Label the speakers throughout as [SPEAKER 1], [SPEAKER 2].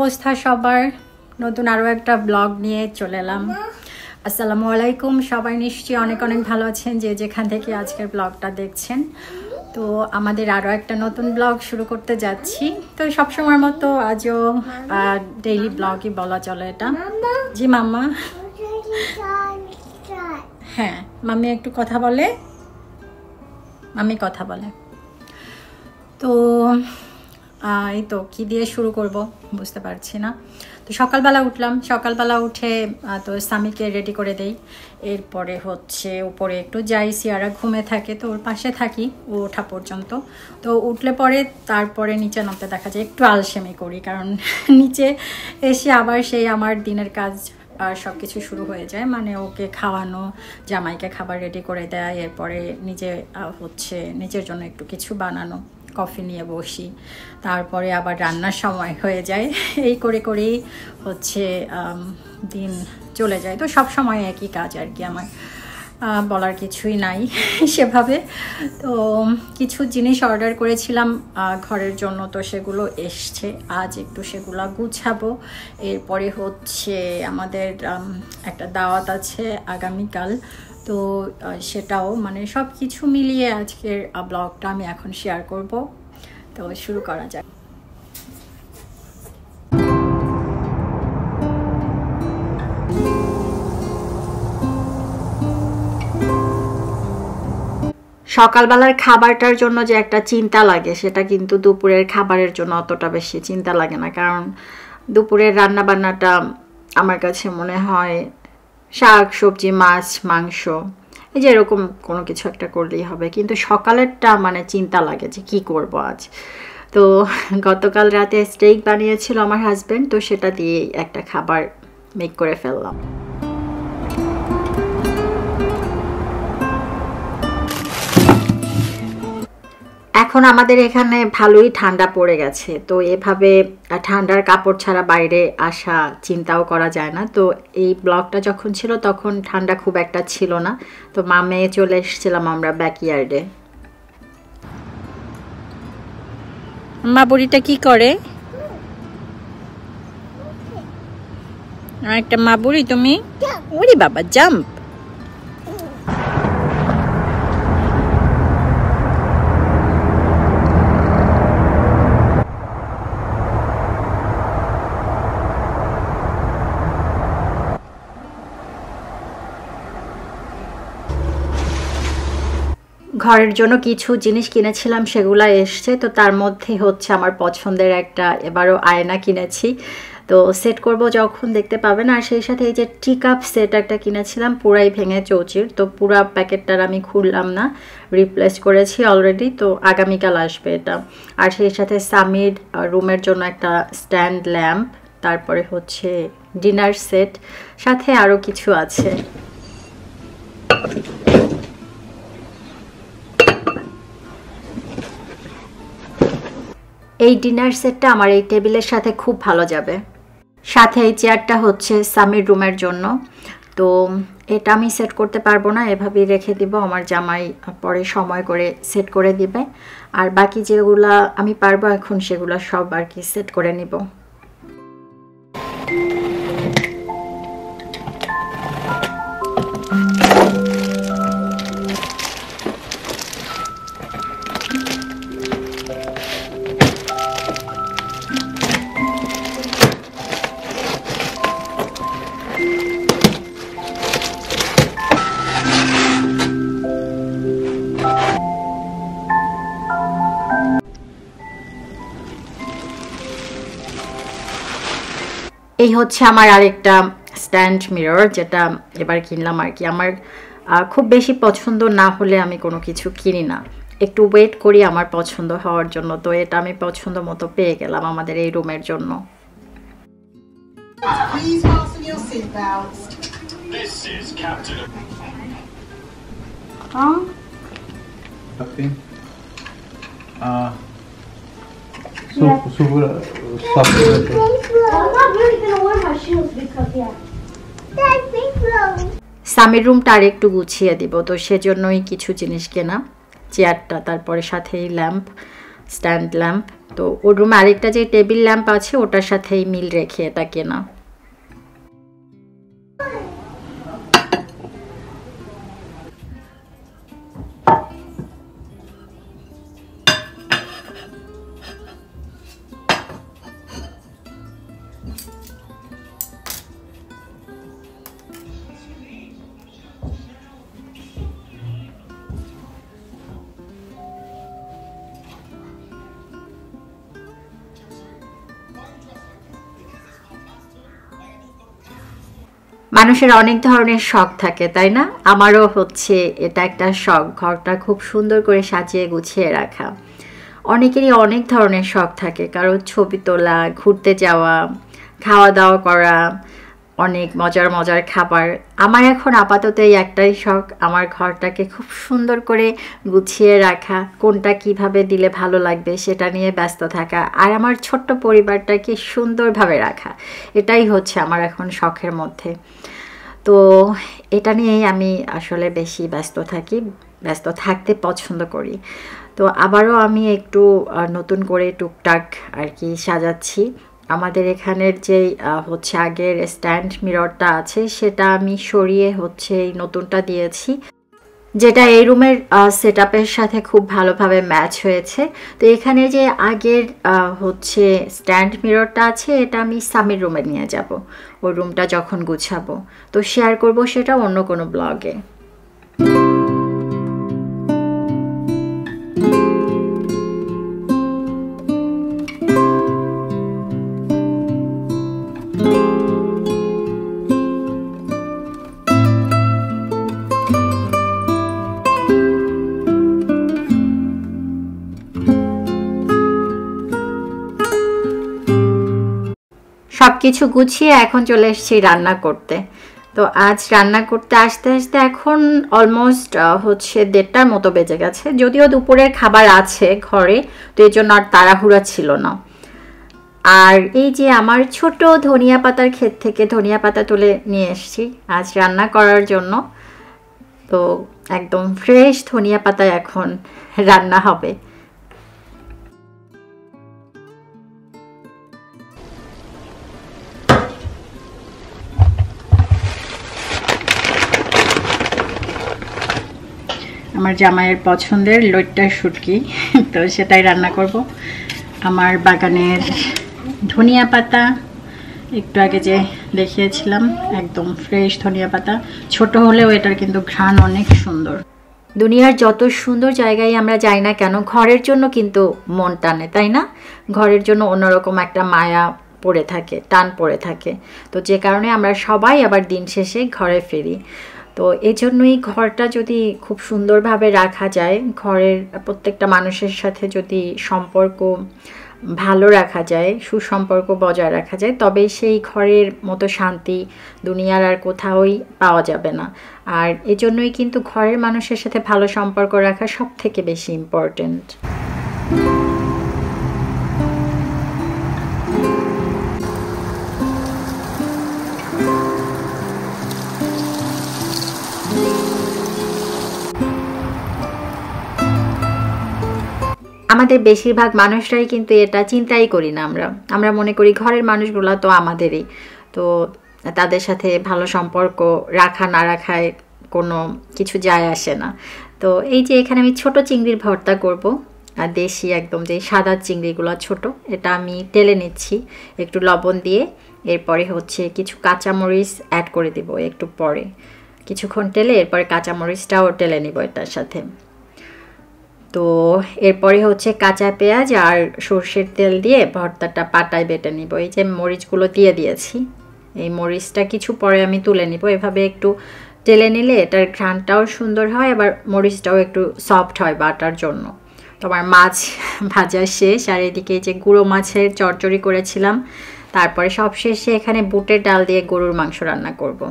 [SPEAKER 1] অবস্থা সবার? নতুন আরও একটা ব্লগ নিয়ে চলে এলাম। আসসালামু আলাইকুম, সবাই নিশ্চয়ই অনেক অনেক ভালো আছেন যে যেখান থেকে আজকের ব্লগটা দেখছেন। তো আমাদের আরও একটা নতুন ব্লগ শুরু করতে যাচ্ছি। তো সবসময়ের মতো আজও ডেইলি ব্লগই বলা চলে এটা। জি মাম্মা। হ্যাঁ, মাম্মি একটু কথা বলে, মাম্মি কথা বলে। তো এই তো কী দিয়ে শুরু করব বুঝতে পারছি না। তো সকালবেলা উঠলাম, সকালবেলা উঠে তো স্বামীকে রেডি করে দেই। এরপরে হচ্ছে উপরে একটু যাই, সিয়ারা ঘুমে থাকে তো ওর পাশে থাকি ও ওঠা পর্যন্ত। তো উঠলে পরে তারপরে নিচে নামতে দেখা যায়, একটু আলসেমি করি কারণ নিচে এসে আবার সেই আমার দিনের কাজ আর সব কিছু শুরু হয়ে যায়। মানে ওকে খাওয়ানো, জামাইকে খাবার রেডি করে দেয়, এরপরে নিজে হচ্ছে নিজের জন্য একটু কিছু বানানো, কফি নিয়ে বসি, তারপরে আবার রান্নার সময় হয়ে যায়। এই করে করেই হচ্ছে দিন চলে যায়। তো সব সময় একই কাজ আর কি, আমার বলার কিছুই নাই সেভাবে। তো কিছু জিনিস অর্ডার করেছিলাম ঘরের জন্য, তো সেগুলো এসছে। আজ একটু সেগুলো গুছাবো। এরপরে হচ্ছে আমাদের একটা দাওয়াত আছে আগামীকাল, তো সেটাও মানে সব কিছু মিলিয়ে আজকের ব্লগটা আমি এখন শেয়ার করব। তো শুরু করা যাক। সকালবেলার খাবারটার জন্য যে একটা চিন্তা লাগে, সেটা কিন্তু দুপুরের খাবারের জন্য অতটা বেশি চিন্তা লাগে না। কারণ দুপুরের রান্না বান্নাটা আমার কাছে মনে হয় শাক সবজি মাছ মাংস এই যে এরকম কোনো কিছু একটা করলেই হবে, কিন্তু সকালেরটা মানে চিন্তা লাগে যে কি করব আজ। তো গতকাল রাতে স্টেক বানিয়েছিল আমার হাজব্যান্ড, তো সেটা দিয়েই একটা খাবার মেক করে ফেললাম। এখন আমাদের এখানে ভালোই ঠান্ডা পড়ে গেছে, তো এভাবে ঠান্ডার কাপড় ছাড়া বাইরে আসা চিন্তাও করা যায় না। তো এই ব্লগটা যখন ছিল তখন ঠান্ডা খুব একটা ছিল না, তো মা মেয়ে চলে এসেছিলাম আমরা ব্যাকইয়ার্ডে। মা বুড়িটা কি করে? একটা মা বুড়ি তুমি? ওরে বাবা, জাম্প! ঘরের জন্য কিছু জিনিস কিনেছিলাম, সেগুলো এসছে। তো তার মধ্যে হচ্ছে আমার পছন্দের একটা এবারও আয়না কিনেছি, তো সেট করব যখন দেখতে পাবেন। আর সেই সাথে এই যে টি কাপ সেট একটা কিনেছিলাম, পুরাই ভেঙে চৌচির, তো পুরা প্যাকেটটার আমি খুললাম না, রিপ্লেস করেছি অলরেডি। তো আগামীকাল আসবে এটা। আর সেই সাথে স্বামীর রুমের জন্য একটা স্ট্যান্ড ল্যাম্প, তারপরে হচ্ছে ডিনার সেট, সাথে আরও কিছু আছে। এই ডিনার সেটটা আমার এই টেবিলের সাথে খুব ভালো যাবে। সাথে এই চেয়ারটা হচ্ছে স্বামীর রুমের জন্য, তো এটা আমি সেট করতে পারবো না, এভাবেই রেখে দিব। আমার জামাই পরে সময় করে সেট করে দিবে। আর বাকি যেগুলা আমি পারবো এখন সেগুলো সব আর কি সেট করে নিব। এই হচ্ছে আমার আরেকটা স্ট্যান্ড মিরর, যেটা এবার কিনলাম আর কি। আমার খুব বেশি পছন্দ না হলে আমি কোনো কিছু কিনি না, একটু ওয়েট করি আমার পছন্দ হওয়ার জন্য। তো এটা আমি পছন্দ মতো পেয়ে গেলাম আমাদের এই রুমের জন্য। স্বামীর রুমটা আর একটু গুছিয়ে দিব, তো সেজন্যই কিছু জিনিস কেনা, চেয়ারটা, তারপরে সাথে এই ল্যাম্প, স্ট্যান্ড ল্যাম্প। তো ওর রুমে আরেকটা যে টেবিল ল্যাম্প আছে ওটার সাথেই মিল রেখে এটা কেনা। মানুষের অনেক ধরনের শখ থাকে তাই না? আমারও হচ্ছে এটা একটা শখ, ঘরটা খুব সুন্দর করে সাজিয়ে গুছিয়ে রাখা। অনেকেরই অনেক ধরনের শখ থাকে, কারো ছবি তোলা, ঘুরতে যাওয়া, খাওয়া দাওয়া করা, অনেক মজার মজার খাবার। আমার এখন আপাতত এই একটাই শখ, আমার ঘরটাকে খুব সুন্দর করে গুছিয়ে রাখা, কোনটা কিভাবে দিলে ভালো লাগবে সেটা নিয়ে ব্যস্ত থাকা, আর আমার ছোট্ট পরিবারটাকে সুন্দরভাবে রাখা। এটাই হচ্ছে আমার এখন শখের মধ্যে। তো এটা নিয়েই আমি আসলে বেশি ব্যস্ত থাকি, ব্যস্ত থাকতে পছন্দ করি। তো আবারও আমি একটু নতুন করে টুকটাক আর কি সাজাচ্ছি। আমাদের এখানের যে হচ্ছে আগের স্ট্যান্ড মিররটা আছে সেটা আমি সরিয়ে হচ্ছে এই নতুনটা দিয়েছি, যেটা এই রুমের সেটআপের সাথে খুব ভালোভাবে ম্যাচ হয়েছে। তো এখানে যে আগের হচ্ছে স্ট্যান্ড মিররটা আছে এটা আমি সামির রুমে নিয়ে যাব ওই রুমটা যখন গুছাবো। তো শেয়ার করব সেটা অন্য কোনো ব্লগে। সব কিছু গুছিয়ে এখন চলে এসেছি রান্না করতে। তো আজ রান্না করতে আসতে আসতে এখন অলমোস্ট হচ্ছে 1:30টার মতো বেজে গেছে। যদিও দুপুরের খাবার আছে ঘরে, তো এই জন্য আর তাড়াহুড়া ছিল না। আর এই যে আমার ছোট ধনিয়া পাতার ক্ষেত থেকে ধনিয়া পাতা তুলে নিয়ে এসেছি আজ রান্না করার জন্য। তো একদম ফ্রেশ ধনিয়া পাতা এখন রান্না হবে। আমার জামাইয়ের পছন্দের লইট্টা শুটকি, তো সেটাই রান্না করব। আমার বাগানের ধনিয়া পাতা একটু আগে যে দেখিয়েছিলাম, একদম ফ্রেশ ধনিয়া পাতা। ছোট হলেও এটার কিন্তু ঘ্রাণ অনেক সুন্দর। দুনিয়ার যত সুন্দর জায়গায় আমরা যাই না কেন, ঘরের জন্য কিন্তু মন টানে, তাই না? ঘরের জন্য অন্যরকম একটা মায়া পড়ে থাকে, টান পড়ে থাকে। তো যে কারণে আমরা সবাই আবার দিন শেষে ঘরে ফিরি। তো এই জন্যই ঘরটা যদি খুব সুন্দরভাবে রাখা যায়, ঘরের প্রত্যেকটা মানুষের সাথে যদি সম্পর্ক ভালো রাখা যায়, সুসম্পর্ক বজায় রাখা যায়, তবে সেই ঘরের মতো শান্তি দুনিয়ার আর কোথাওই পাওয়া যাবে না। আর এজন্যই কিন্তু ঘরের মানুষের সাথে ভালো সম্পর্ক রাখা সব থেকে বেশি ইম্পর্টেন্ট। আমাদের বেশিরভাগ মানুষরাই কিন্তু এটা চিন্তাই করি না। আমরা মনে করি ঘরের মানুষগুলো তো আমাদেরই, তো তাদের সাথে ভালো সম্পর্ক রাখা না রাখায় কোনো কিছু যায় আসে না। তো এই যে এখানে আমি ছোট চিংড়ির ভর্তা করব, আর দেশি একদম যে সাদা চিংড়িগুলো ছোট, এটা আমি টেলে নিচ্ছি একটু লবণ দিয়ে। এরপরে হচ্ছে কিছু কাঁচামরিচ অ্যাড করে দিব একটু পরে, কিছুক্ষণ টেলে এরপরে কাঁচামরিচটাও টেলে নিব এটার সাথে। তো এরপরে হচ্ছে কাঁচা পেঁয়াজ আর সর্ষের তেল দিয়ে ভর্তাটা পাটায় বেটে নিব। এই যে মরিচগুলো দিয়ে দিয়েছি, এই মরিচটা কিছু পরে আমি তুলে নিব। এভাবে একটু টেলে নিলে এটার ঘ্রাণটাও সুন্দর হয়, আবার মরিচটাও একটু সফট হয় বাটার জন্য। তো আমার মাছ ভাজা শেষ, আর এদিকে যে গুঁড়ো মাছের চচ্চড়ি করেছিলাম, তারপরে সবশেষে এখানে বুটের ডাল দিয়ে গরুর মাংস রান্না করব।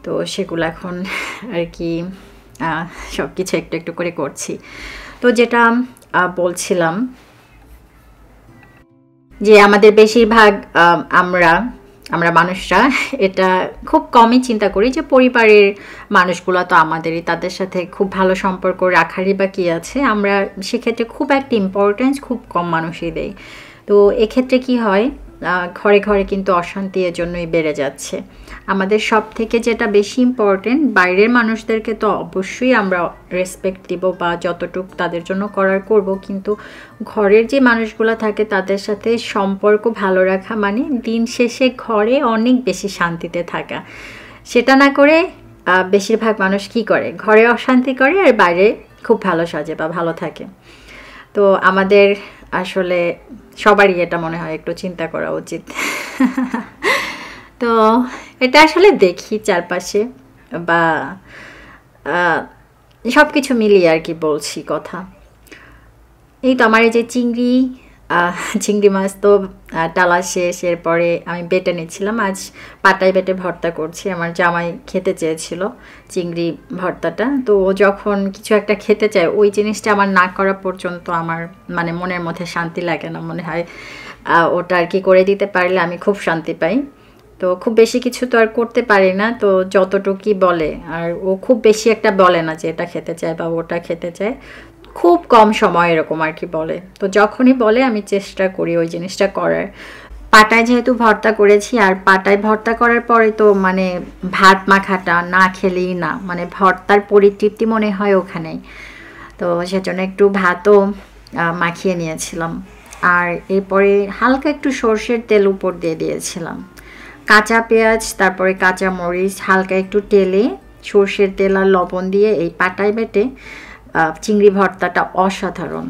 [SPEAKER 1] তো সেগুলো এখন আর কি সব কিছু একটু একটু করে করছি। তো যেটা বলছিলাম যে আমাদের বেশিরভাগ আমরা আমরা মানুষরা এটা খুব কমই চিন্তা করি যে পরিবারের মানুষগুলো তো আমাদেরই, তাদের সাথে খুব ভালো সম্পর্ক রাখারই বা কী আছে। আমরা সেক্ষেত্রে খুব একটা ইম্পর্টেন্স খুব কম মানুষই দেই। তো এক্ষেত্রে কি হয়, ঘরে ঘরে কিন্তু অশান্তি এর জন্যই বেড়ে যাচ্ছে। আমাদের সব থেকে যেটা বেশি ইম্পর্টেন্ট, বাইরের মানুষদেরকে তো অবশ্যই আমরা রেসপেক্ট দিব বা যতটুকু তাদের জন্য করার করব, কিন্তু ঘরের যে মানুষগুলো থাকে তাদের সাথে সম্পর্ক ভালো রাখা মানে দিন শেষে ঘরে অনেক বেশি শান্তিতে থাকা। সেটা না করে বেশিরভাগ মানুষ কি করে, ঘরে অশান্তি করে আর বাইরে খুব ভালো সাজে বা ভালো থাকে। তো আমাদের আসলে সবারই এটা মনে হয় একটু চিন্তা করা উচিত। তো এটা আসলে দেখি চারপাশে, বা সব কিছু মিলিয়ে আর কি বলছি কথা। এই তো আমার এই যে চিংড়ি মাছ তো টালা শেষ, এরপরে আমি বেটে নিচ্ছিলাম। আজ পাটায় বেটে ভর্তা করছি। আমার জামাই খেতে চেয়েছিল চিংড়ি ভর্তাটা, তো ও যখন কিছু একটা খেতে চায় ওই জিনিসটা আমার না করা পর্যন্ত আমার মানে মনের মধ্যে শান্তি লাগে না। মনে হয় ওটা আর কি করে দিতে পারলে আমি খুব শান্তি পাই। তো খুব বেশি কিছু তো আর করতে পারি না, তো যতটুকুই বলে, আর ও খুব বেশি একটা বলে না যে এটা খেতে চায় বা ওটা খেতে চায়, খুব কম সময় এরকম আর কি বলে। তো যখনই বলে আমি চেষ্টা করি ওই জিনিসটা করার। পাটায় যেহেতু ভর্তা করেছি, আর পাটায় ভর্তা করার পরে তো মানে ভাত মাখাটা না খেলেই না, মানে ভর্তার পরিতৃপ্তি মনে হয় ওখানেই। তো সেজন্য একটু ভাতও মাখিয়ে নিয়েছিলাম, আর এরপরে হালকা একটু সর্ষের তেল উপর দিয়ে দিয়েছিলাম, কাঁচা পেঁয়াজ, তারপরে কাঁচা মরিচ হালকা একটু তেলে সর্ষের তেল আর লবণ দিয়ে এই পাটায় বেটে চিংড়ি ভর্তাটা অসাধারণ।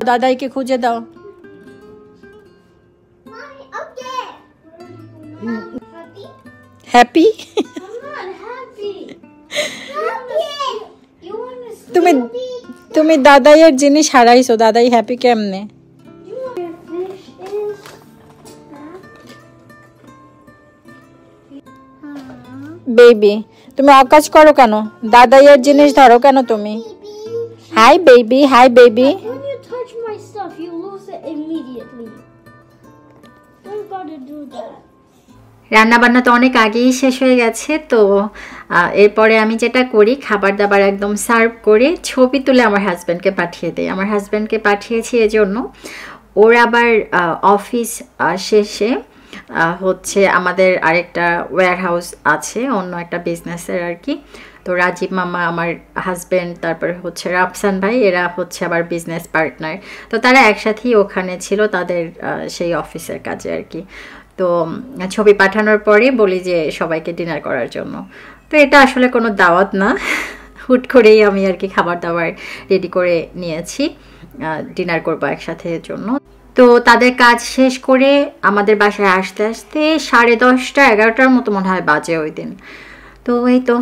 [SPEAKER 1] দাদাইকে খুঁজে দাও। হ্যাপি? তুমি দাদাইয়ের জিনিস হারাইছো, দাদাই হ্যাপি কেমনে? বেবি তুমি অকাজ করো কেন? দাদাইয়ের জিনিস ধরো কেন তুমি? Hi baby, hi baby. রান্না বান্না তো অনেক আগেই শেষ হয়ে গেছে। তো এরপরে আমি যেটা করি, খাবার দাবার একদম সার্ভ করে ছবি তুলে আমার হাজব্যান্ডকে পাঠিয়ে দেই। আমার হাজব্যান্ডকে পাঠিয়েছি এজন্য, ওর আবার অফিস শেষে হচ্ছে আমাদের আরেকটা ওয়্যার হাউস আছে অন্য একটা বিজনেসের আর কি। তো রাজীব মামা, আমার হাজব্যান্ড, তারপরে হচ্ছে রাফসান ভাই, এরা হচ্ছে আবার বিজনেস পার্টনার। তো তারা একসাথেই ওখানে ছিল তাদের সেই অফিসের কাজে আর কি। তো ছবি পাঠানোর পরে বলি যে সবাইকে ডিনার করার জন্য। তো এটা আসলে কোনো দাওয়াত না, হুট করেই আমি আর কি খাবার দাবার রেডি করে নিয়েছি, ডিনার করবো একসাথে এর জন্য। তো তাদের কাজ শেষ করে আমাদের বাসায় আসতে আসতে 10:30 11টার মতো মনে হয় বাজে ওই দিন। তো এই তো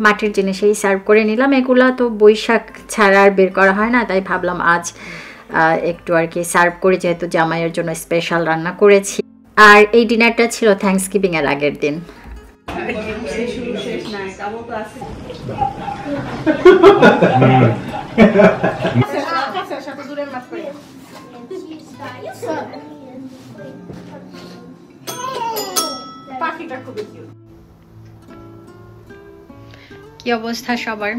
[SPEAKER 1] মাটির জিনিসেই সার্ভ করে নিলাম। এগুলা তো বৈশাখ ছাড়া আর বের করা হয় না, তাই ভাবলাম আজ একটু আর কি সার্ভ করে, যেহেতু জামাইয়ের জন্য স্পেশাল রান্না করেছি। আর এই ডিনারটা ছিল থ্যাঙ্কসগিভিং এর আগের দিন। কি অবস্থা সবার?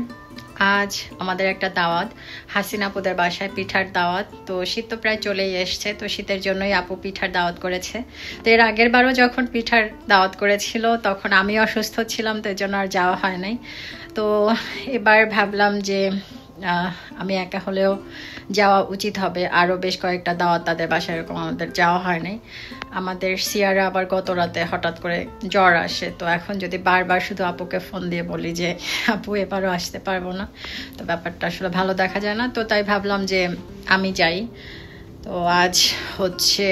[SPEAKER 1] আজ আমাদের একটা দাওয়াত, হাসিনা আপুদের বাসায় পিঠার দাওয়াত। তো শীত তো প্রায় চলেই এসছে, তো শীতের জন্যই আপু পিঠার দাওয়াত করেছে। তো এর আগের বারও যখন পিঠার দাওয়াত করেছিল তখন আমি অসুস্থ ছিলাম, তো এর জন্য আর যাওয়া হয় নাই। তো এবার ভাবলাম যে আমি একা হলেও যাওয়া উচিত হবে। আরও বেশ কয়েকটা দাওয়াত তাদের বাসায় এরকম আমাদের যাওয়া হয় নাই। আমাদের সিয়ারা আবার গত রাতে হঠাৎ করে জ্বর আসে, তো এখন যদি বারবার শুধু আপুকে ফোন দিয়ে বলি যে আপু এবারও আসতে পারবো না, তো ব্যাপারটা আসলে ভালো দেখা যায় না। তো তাই ভাবলাম যে আমি যাই। তো আজ হচ্ছে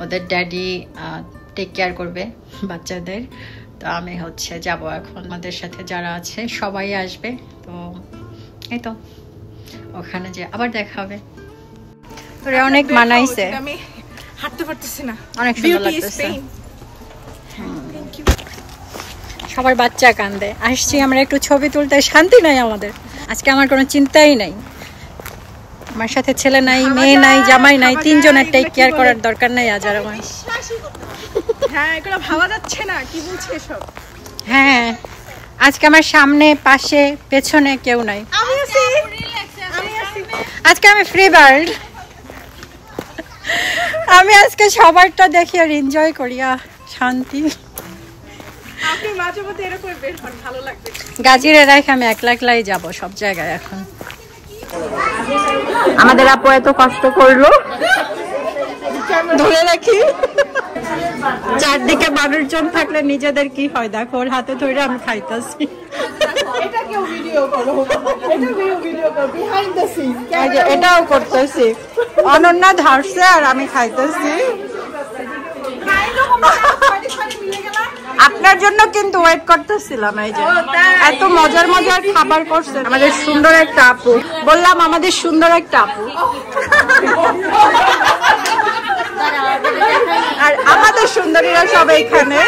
[SPEAKER 1] ওদের ড্যাডি টেক কেয়ার করবে বাচ্চাদের। তো আমি হচ্ছে যাব এখন, আমাদের সাথে যারা আছে সবাই আসবে। তো এই তো ওখানে যে আবার দেখা হবে। তোরে অনেক মানাইছে,
[SPEAKER 2] আমি হাঁটতে পারতেছি না,
[SPEAKER 1] অনেক সুন্দর লাগতেছে। সবার বাচ্চা কান্দে, আসছি আমরা একটু ছবি তুলতে, শান্তি নাই আমাদের আজকে। আমার কোনো চিন্তাই নাই, আমার সাথে ছেলে নাই, মেয়ে নাই, জামাই নাই, তিনজনের টেক কেয়ার করার দরকার নাই আজ আর আমার।
[SPEAKER 2] হ্যাঁ এগুলো ভাবা যাচ্ছে না, কি বলছে এসব।
[SPEAKER 1] হ্যাঁ আজকে আমার সামনে পাশে পেছনে কেউ নাই, আজকে আমি ফ্রি বার্ড। আমি আজকে সবারটা দেখি আর এনজয় করি, শান্তি।
[SPEAKER 2] আপনি মাঝে মধ্যে এরকম বের হন, ভালো লাগবে।
[SPEAKER 1] গাজীরে রেখে আমি একলা একলাই যাবো সব জায়গায় এখন। আমাদের আপু এত কষ্ট করলো, ধরে রাখি। চারদিকে মানুষজন থাকলে নিজেদের কি হয় দেখো, ওর হাতে ধরে আমি খাইতেছি। এটাও করতেছি, অনন্যা ধরছে আর আমি খাইতেছি। আপনার জন্য কিন্তু ওয়েট করতেছিলাম, এই যে এত মজার মজার খাবার করছে আমাদের সুন্দর একটা আপু। বললাম আমাদের সুন্দর একটা আপু, আর আমাদের সুন্দরীরা সব এইখানে।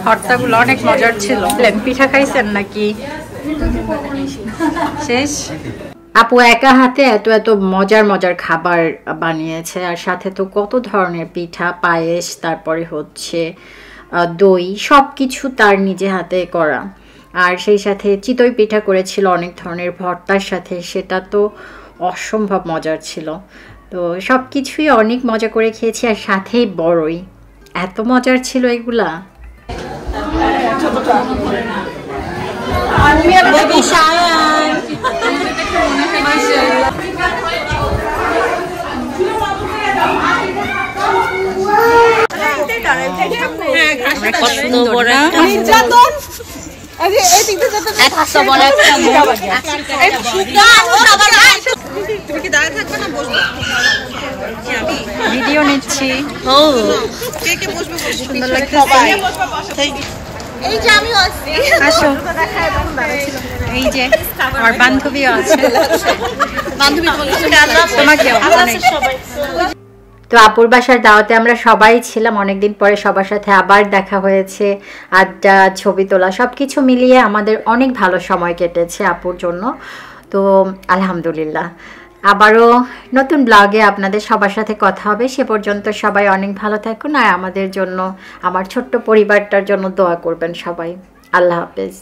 [SPEAKER 1] ভর্তাগুলো অনেক মজার ছিল। পিঠা খাইছেন নাকি? শেষ। আপু একা হাতে এত এত মজার মজার খাবার বানিয়েছে, আর সাথে তো কত ধরনের পিঠা, পায়েস, তারপরে হচ্ছে দই, সব কিছু তার নিজে হাতে করা। আর সেই সাথে চিতই পিঠা করেছিল অনেক ধরনের ভর্তার সাথে, সেটা তো অসম্ভব মজার ছিল। তো সব কিছুই অনেক মজা করে খেয়েছি, আর সাথেই বড়ই, এত মজার ছিল এগুলা। ভিডিও নিচ্ছি, সুন্দর লাগতেছে। আসো, এই যে আমার বান্ধবীও আছে, তোমাকেও। তো আপুর বাসার দাওয়াতে আমরা সবাই ছিলাম, অনেকদিন পরে সবার সাথে আবার দেখা হয়েছে, আড্ডা, ছবি তোলা, সবকিছু মিলিয়ে আমাদের অনেক ভালো সময় কেটেছে আপুর জন্য। তো আলহামদুলিল্লাহ, আবারও নতুন ব্লগে আপনাদের সবার সাথে কথা হবে। সে পর্যন্ত সবাই অনেক ভালো থাকুন, আর আমাদের জন্য, আমার ছোট্ট পরিবারটার জন্য দোয়া করবেন সবাই। আল্লাহ হাফেজ।